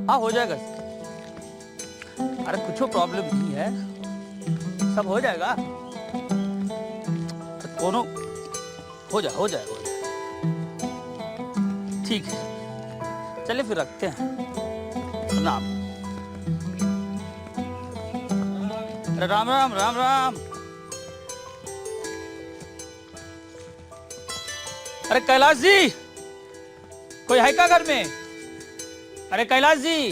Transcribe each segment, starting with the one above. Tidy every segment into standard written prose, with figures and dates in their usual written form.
हाँ हो जाएगा। अरे कुछ प्रॉब्लम नहीं है, सब हो जाएगा। दोनों हो जाएगा। ठीक है, चलिए फिर रखते हैं। प्रणाम। अरे राम राम राम राम। अरे कैलाश जी, कोई है का घर में? अरे कैलाश जी,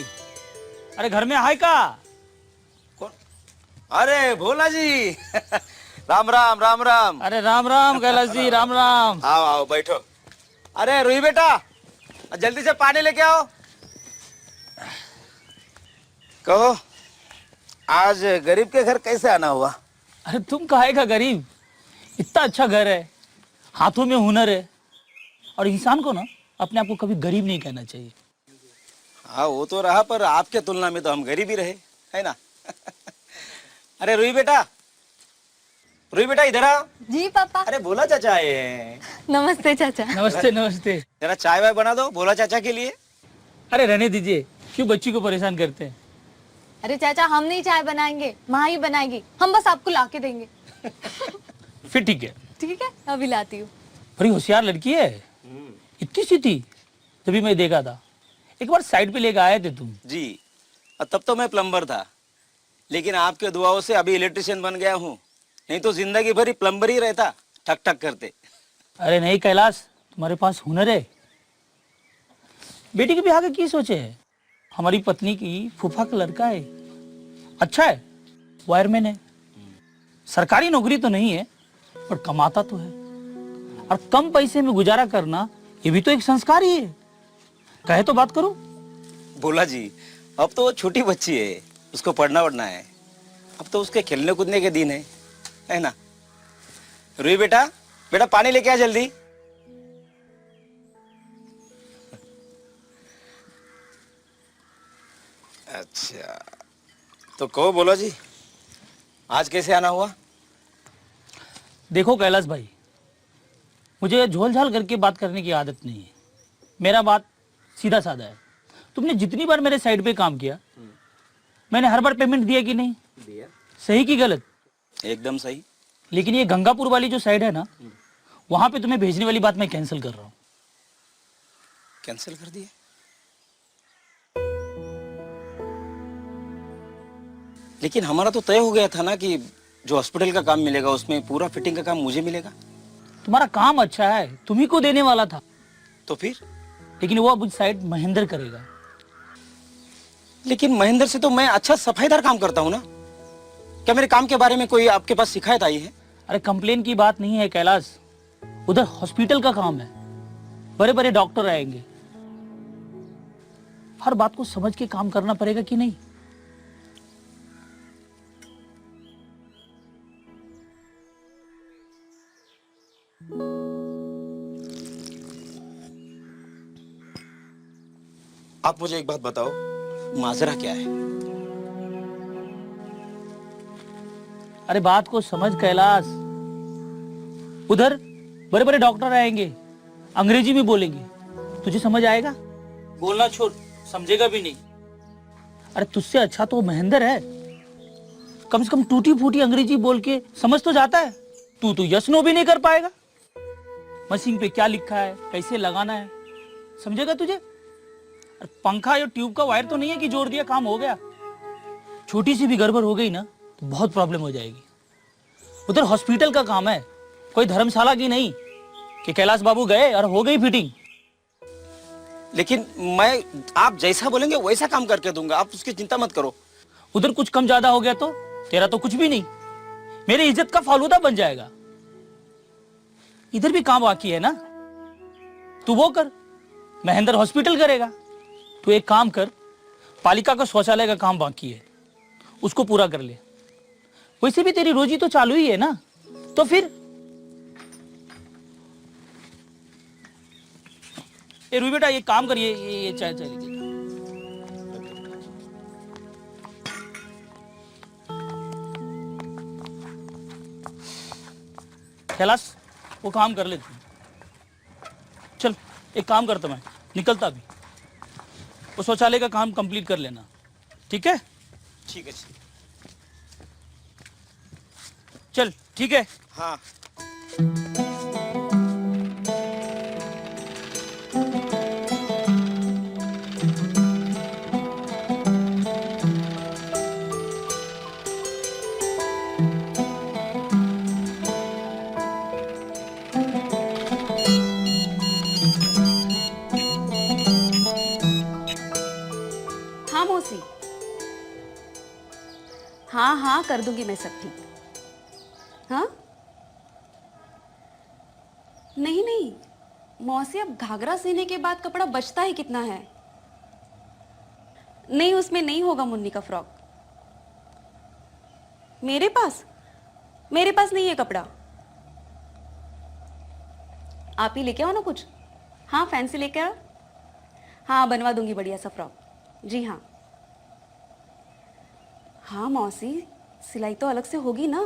अरे घर में है का? कौन? अरे भोला जी राम राम राम राम। अरे राम राम कैलाश जी, राम राम। आओ आओ बैठो। अरे रूही बेटा, जल्दी से पानी लेके आओ। कहो, आज गरीब के घर कैसे आना हुआ? अरे तुम काहे का गरीब, इतना अच्छा घर है, हाथों में हुनर है, और इंसान को ना अपने आप को कभी गरीब नहीं कहना चाहिए। हाँ वो तो रहा, पर आपके तुलना में तो हम गरीब ही रहे, है ना? अरे रूही बेटा इधर आओ। जी पापा। अरे भोला चाचा आए हैं। नमस्ते चाचा। नमस्ते नमस्ते। जरा चाय वाय बना दो भोला चाचा के लिए। अरे रहने दीजिए, क्यों बच्ची को परेशान करते हैं। अरे चाचा, हम नहीं चाय बनाएंगे, माँ ही बनाएगी, हम बस आपको ला के देंगे। फिर ठीक है। ठीक है, अभी लाती हूँ। बड़ी होशियार लड़की है, इतनी सी थी तभी मैं देखा था। एक बार साइड पे लेकर आए थे तुम। जी, और तब तो मैं प्लम्बर था, लेकिन आपके दुआओं से अभी इलेक्ट्रिशियन बन गया हूँ, नहीं तो जिंदगी भर ही प्लम्बर ही रहता, ठक ठक करते। अरे नहीं कैलाश, तुम्हारे पास हुनर है। बेटी के ब्याह का की सोचे है? हमारी पत्नी की फूफा का लड़का है, अच्छा है, वायरमैन है, सरकारी नौकरी तो नहीं है पर कमाता तो है, और कम पैसे में गुजारा करना ये भी तो एक संस्कार ही है। कहे तो बात करो। भोला जी, अब तो वो छोटी बच्ची है, उसको पढ़ना वढ़ना है, अब तो उसके खेलने कूदने के दिन है ना? रूही बेटा पानी लेके आ जल्दी। अच्छा, तो कहो बोलो जी, आज कैसे आना हुआ? देखो कैलाश भाई, मुझे झोल झाल करके बात करने की आदत नहीं है, मेरा बात सीधा साधा है। तुमने जितनी बार मेरे साइड पे काम किया, मैंने हर बार पेमेंट दिया कि नहीं? दिया। सही की गलत? एकदम सही। लेकिन ये गंगापुर वाली जो साइड है ना, वहां पे तुम्हें भेजने वाली बात मैं कैंसिल कर रहा हूँ। कैंसिल कर दिए? लेकिन हमारा तो तय हो गया था ना कि जो हॉस्पिटल का काम मिलेगा उसमें पूरा फिटिंग का काम मुझे मिलेगा। तुम्हारा काम अच्छा है, तुम्ही को देने वाला था। तो फिर? लेकिन वो अब साइड महेंद्र करेगा। लेकिन महेंद्र से तो मैं अच्छा सफाईदार काम करता हूँ ना, क्या मेरे काम के बारे में कोई आपके पास शिकायत आई है? अरे कंप्लेन की बात नहीं है कैलाश, उधर हॉस्पिटल का काम है, बड़े बड़े डॉक्टर आएंगे, हर बात को समझ के काम करना पड़ेगा कि नहीं? आप मुझे एक बात बताओ, माजरा क्या है? अरे बात को समझ कैलाश, उधर बड़े बड़े डॉक्टर आएंगे, अंग्रेजी में बोलेंगे, तुझे समझ आएगा? बोलना छोड़, समझेगा भी नहीं। अरे तुझसे अच्छा तो महेंद्र है, कम से कम टूटी फूटी अंग्रेजी बोल के समझ तो जाता है। तू तो यस नो भी नहीं कर पाएगा। मशीन पे क्या लिखा है, कैसे लगाना है, समझेगा तुझे? पंखा या ट्यूब का वायर तो नहीं है कि जोड़ दिया काम हो गया। छोटी सी भी गड़बड़ हो गई ना तो बहुत प्रॉब्लम हो जाएगी। उधर हॉस्पिटल का काम है, कोई धर्मशाला की नहीं कि कैलाश बाबू गए और हो गई फिटिंग। लेकिन मैं आप जैसा बोलेंगे वैसा काम करके दूंगा, आप उसकी चिंता मत करो। उधर कुछ कम ज्यादा हो गया तो तेरा तो कुछ भी नहीं, मेरी इज्जत का फालूदा बन जाएगा। इधर भी काम बाकी है ना, तू वो कर, महेंद्र हॉस्पिटल करेगा। तू एक काम कर, पालिका का शौचालय का काम बाकी है, उसको पूरा कर ले। वैसे भी तेरी रोजी तो चालू ही है ना, तो फिर ए रूही बेटा, ये काम कर, ये चाय लेके जा। कैलाश वो काम कर ले तू। चल एक काम करता, मैं निकलता अभी। वो शौचालय का काम कंप्लीट कर लेना, ठीक है? ठीक है। चल ठीक है। हाँ। हाँ मौसी, हाँ हाँ कर दूंगी मैं सब ठीक। हाँ नहीं नहीं मौसी, अब घाघरा सीने के बाद कपड़ा बचता ही कितना है। नहीं उसमें नहीं होगा मुन्नी का फ्रॉक। मेरे पास नहीं है कपड़ा। आप ही लेके आओ ना कुछ। हाँ फैंसी लेके आओ। हाँ बनवा दूंगी बढ़िया सा फ्रॉक। जी हाँ। हाँ मौसी, सिलाई तो अलग से होगी ना।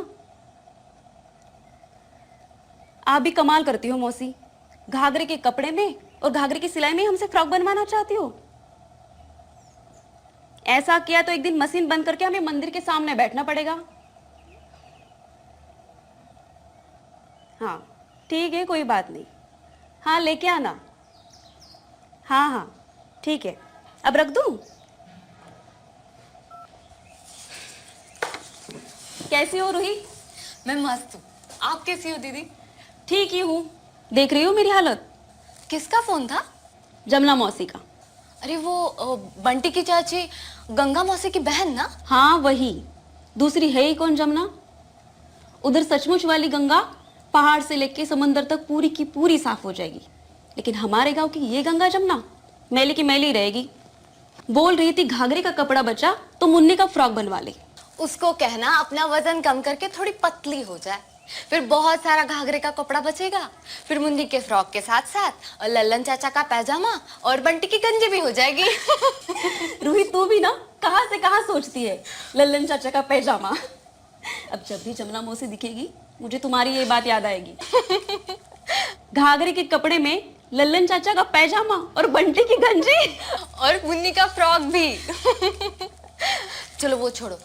आप भी कमाल करती हो मौसी, घाघरे के कपड़े में और घाघरे की सिलाई में हमसे फ्रॉक बनवाना चाहती हो। ऐसा किया तो एक दिन मशीन बंद करके हमें मंदिर के सामने बैठना पड़ेगा। हाँ ठीक है, कोई बात नहीं। हाँ लेके आना। हाँ हाँ ठीक है, अब रख दूं? कैसी हो रूही? मैं मस्त हूँ। आप कैसी हो दीदी? ठीक ही हूँ। देख रही हो मेरी हालत? किसका फोन था? जमला मौसी का। अरे वो बंटी की चाची गंगा मौसी की बहन ना? हाँ वही, दूसरी है ही कौन जमना। उधर सचमुच वाली गंगा पहाड़ से लेके समंदर तक पूरी की पूरी साफ हो जाएगी, लेकिन हमारे गांव की ये गंगा जमना मैली की मैली रहेगी। बोल रही थी घाघरे का कपड़ा बचा तो मुन्नी का फ्रॉक बनवा ले। उसको कहना अपना वजन कम करके थोड़ी पतली हो जाए, फिर बहुत सारा घाघरे का कपड़ा बचेगा। फिर मुन्नी के फ्रॉक के साथ साथ और लल्लन चाचा का पैजामा और बंटी की गंजी भी हो जाएगी। रूही तू भी ना कहाँ से कहाँ सोचती है, लल्लन चाचा का पैजामा। अब जब भी जमला मौसी दिखेगी मुझे तुम्हारी ये बात याद आएगी। घाघरे के कपड़े में लल्लन चाचा का पैजामा और बंटी की गंजी और मुन्नी का फ्रॉक भी। चलो वो छोड़ो,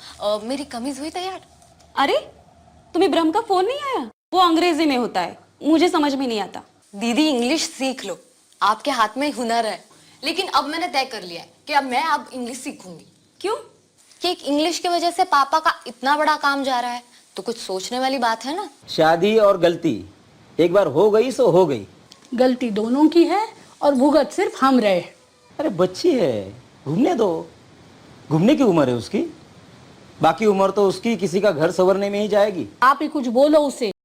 मेरी कमीज हुई तैयार? अरे तुम्हें ब्रह्म का फोन नहीं आया? वो अंग्रेजी में होता है, मुझे समझ में नहीं आता। दीदी इंग्लिश सीख लो, आपके हाथ में हुनर है। लेकिन अब मैंने तय कर लिया है कि अब मैं इंग्लिश सीखूंगी। क्यों? कि एक इंग्लिश की वजह से पापा का इतना बड़ा काम जा रहा है, तो कुछ सोचने वाली बात है ना। शादी और गलती एक बार हो गई सो हो गई। गलती दोनों की है और भुगत सिर्फ हम रहे। अरे बच्ची है, घूमने दो। घूमने की उम्र है उसकी, बाकी उम्र तो उसकी किसी का घर संवरने में ही जाएगी। आप ही कुछ बोलो उसे।